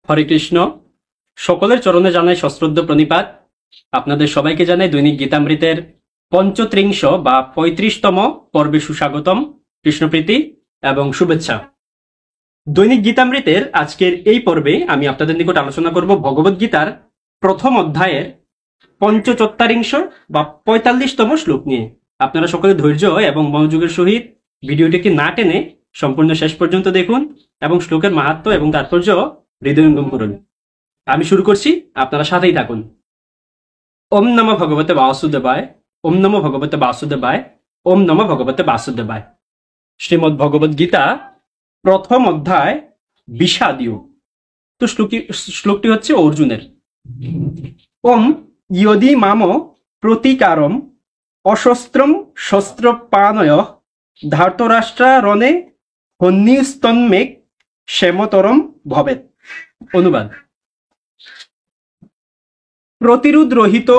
হরে কৃষ্ণ। সকলের চরণে জানাই সশ্রদ্ধ প্রণিপাত। আপনাদের সবাইকে জানাই দৈনিক গীতামৃতের পঞ্চত্রিংশ বা ৩৫তম পর্বে সুস্বাগতম, কৃষ্ণপ্রীতি এবং শুভেচ্ছা। দৈনিক গীতামৃতের আজকের এই পর্বে আমি আপনাদের নিকট আলোচনা করব ভগবদ গীতার প্রথম অধ্যায়ের পঞ্চচত্বারিংশ বা ৪৫তম শ্লোক নিয়ে। আপনারা সকলে ধৈর্য এবং মনোযোগের সহিত ভিডিওটিকে না টেনে সম্পূর্ণ শেষ পর্যন্ত দেখুন এবং শ্লোকের মাহাত্ম্য এবং তাৎপর্য হৃদয়ঙ্গম করুন। আমি শুরু করছি, আপনারা সাথেই থাকুন। ওম নমঃ ভগবতে বাসুদেবায়, ওম নমঃ ভগবতে বাসুদেবায়, ওম নমঃ ভগবতে বাসুদেবায়। শ্রীমদ্ ভগবদ গীতা প্রথম অধ্যায় বিষাদীয়। তো শ্লোকটি হচ্ছে অর্জুনের। ওম ইয়দি মাম প্রতিকারম অশস্ত্রম শস্ত্রপানয় ধার্তরাষ্ট্রারণে হন্যস্তন্মেক শ্যামতরম ভবেত। অনুবাদ: প্রতিরোধ রহিত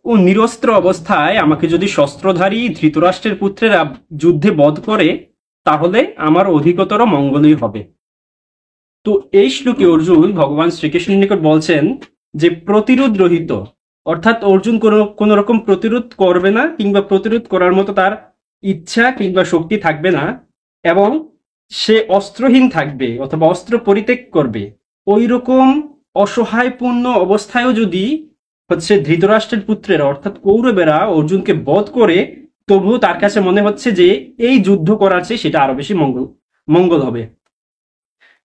ও নিরস্ত্র অবস্থায় আমাকে যদি শস্ত্রধারী ধৃতরাষ্ট্রের পুত্রেরা যুদ্ধে বধ করে, তাহলে আমার অধিকতর মঙ্গলই হবে। তো এই শ্লোকে অর্জুন ভগবান শ্রীকৃষ্ণের নিকট বলছেন যে প্রতিরোধ রহিত, অর্থাৎ অর্জুন কোনো রকম প্রতিরোধ করবে না, কিংবা প্রতিরোধ করার মতো তার ইচ্ছা কিংবা শক্তি থাকবে না, এবং সে অস্ত্রহীন থাকবে অথবা অস্ত্র পরিত্যাগ করবে। ওই রকম অসহায়পূর্ণ অবস্থায়ও যদি ধৃতরাষ্ট্রের পুত্রেরা অর্থাৎ কৌরবেরা অর্জুনকে বধ করে, তবুও তার কাছে মনে হচ্ছে যে এই যুদ্ধ করার চেয়ে সেটা আরো বেশি মঙ্গল হবে।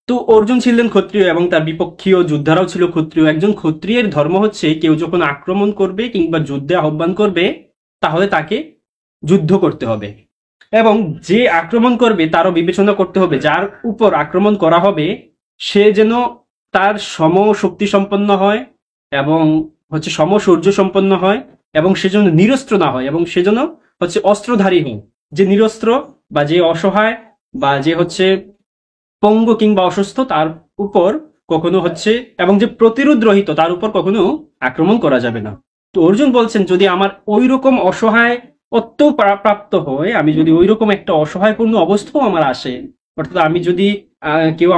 তো অর্জুন ছিলেন ক্ষত্রিয় এবং তার বিপক্ষীয় যোদ্ধারাও ছিল ক্ষত্রিয়। একজন ক্ষত্রিয়ের ধর্ম হচ্ছে কেউ যখন আক্রমণ করবে কিংবা যুদ্ধে আহ্বান করবে, তাহলে তাকে যুদ্ধ করতে হবে, এবং যে আক্রমণ করবে তারও বিবেচনা করতে হবে যার উপর আক্রমণ করা হবে সে যেন তার সম শক্তি সম্পন্ন হয় এবং সম শৌর্য সম্পন্ন হয়, এবং সেজন্য নিরস্ত্র না হয়, এবং সেজন্য অস্ত্রধারী হয়। যে নিরস্ত্র বা যে অসহায় বা যে পঙ্গু কিংবা অসুস্থ, তার উপর কখনো এবং যে প্রতিরোধ রহিত, তার উপর কখনো আক্রমণ করা যাবে না। তো অর্জুন বলছেন, যদি আমার ওই রকম অসহায় প্রাপ্ত হয়, আমি যদি ওই রকম একটা অসহায়পূর্ণ অবস্থাও আমার আসে, অর্থাৎ আমি যদি কেউ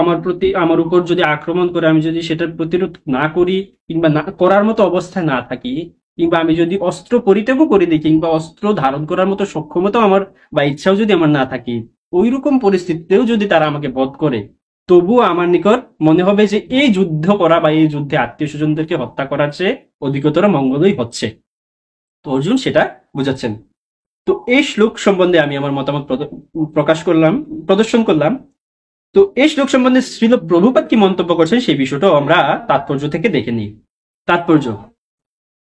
আমার উপর যদি আক্রমণ করে, আমি যদি সেটার প্রতিরোধ না করি কিংবা না করার মতো অবস্থায় না থাকি, কিংবা আমি যদি অস্ত্র পরিত্যাগও করে দিই কিংবা অস্ত্র ধারণ করার মতো সক্ষমতাও আমার বা ইচ্ছাও যদি আমার না থাকি, ওই রকম পরিস্থিতিতেও যদি তারা আমাকে বধ করে, তবুও আমার নিকট মনে হবে যে এই যুদ্ধ করা বা এই যুদ্ধে আত্মীয় স্বজনদেরকে হত্যা করার চেয়ে অধিকতর মঙ্গলই হচ্ছে। তো অর্জুন সেটা বুঝাচ্ছেন। তো এই শ্লোক সম্বন্ধে আমি আমার মতামত প্রদর্শন করলাম। তো এই শ্লোক সম্বন্ধে শ্রীল প্রভুপাদ কি মন্তব্য করছেন সেই বিষয়টাও আমরা তাৎপর্য থেকে দেখে নিই। তাৎপর্য: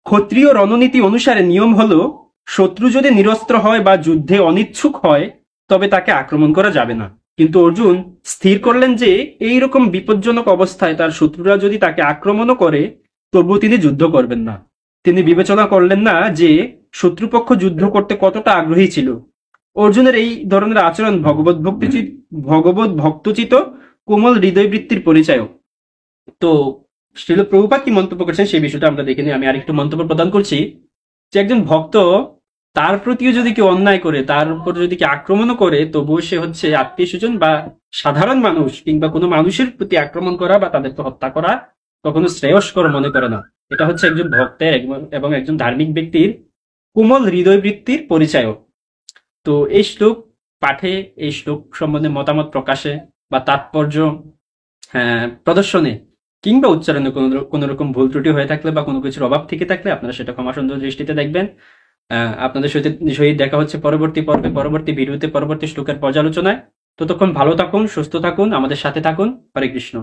ক্ষত্রিয় রণনীতি অনুসারে নিয়ম হলো, শত্রু যদি নিরস্ত্র হয় বা যুদ্ধে অনিচ্ছুক হয়, তবে তাকে আক্রমণ করা যাবে না। কিন্তু অর্জুন স্থির করলেন যে এই রকম বিপজ্জনক অবস্থায় তার শত্রুরা যদি তাকে আক্রমণও করে, তবুও তিনি যুদ্ধ করবেন না। তিনি বিবেচনা করলেন না যে শত্রুপক্ষ যুদ্ধ করতে কতটা আগ্রহী ছিল। অর্জুনের এই ধরনের আচরণ ভগবত ভক্তচিত কোমল হৃদয়বৃত্তির পরিচয়। তো শ্রীল প্রভুপাদ কি মন্তব্য করছেন সেই বিষয়টা আমরা দেখে নিই। আমি আরেকটু মন্তব্য প্রদান করছি যে একজন ভক্ত, তার প্রতিও যদি কেউ অন্যায় করে, তার উপর যদি কেউ আক্রমণও করে, তবুও সে আত্মীয় স্বজন বা সাধারণ মানুষ কিংবা কোনো মানুষের প্রতি আক্রমণ করা বা তাদেরকে হত্যা করা কখনো শ্রেয়স্কর মনে করে না। এটা একজন ভক্তের এবং একজন ধার্মিক ব্যক্তির কোমল হৃদয়বৃত্তির পরিচয়। তো এই শ্লোক পাঠে, এই শ্লোক সম্বন্ধে মতামত প্রকাশে বা তাৎপর্য প্রদর্শনে কিংবা উচ্চারণে কোনো রকম ভুল ত্রুটি হয়ে থাকলে বা কোনো কিছুর অভাব থেকে থাকলে আপনারা সেটা ক্ষমাসুন্দর দৃষ্টিতে দেখবেন। আপনাদের সহিত দেখা হচ্ছে পরবর্তী পর্বে, পরবর্তী ভিডিওতে, পরবর্তী শ্লোকের পর্যালোচনায়। ততক্ষণ ভালো থাকুন, সুস্থ থাকুন, আমাদের সাথে থাকুন। হরে কৃষ্ণ।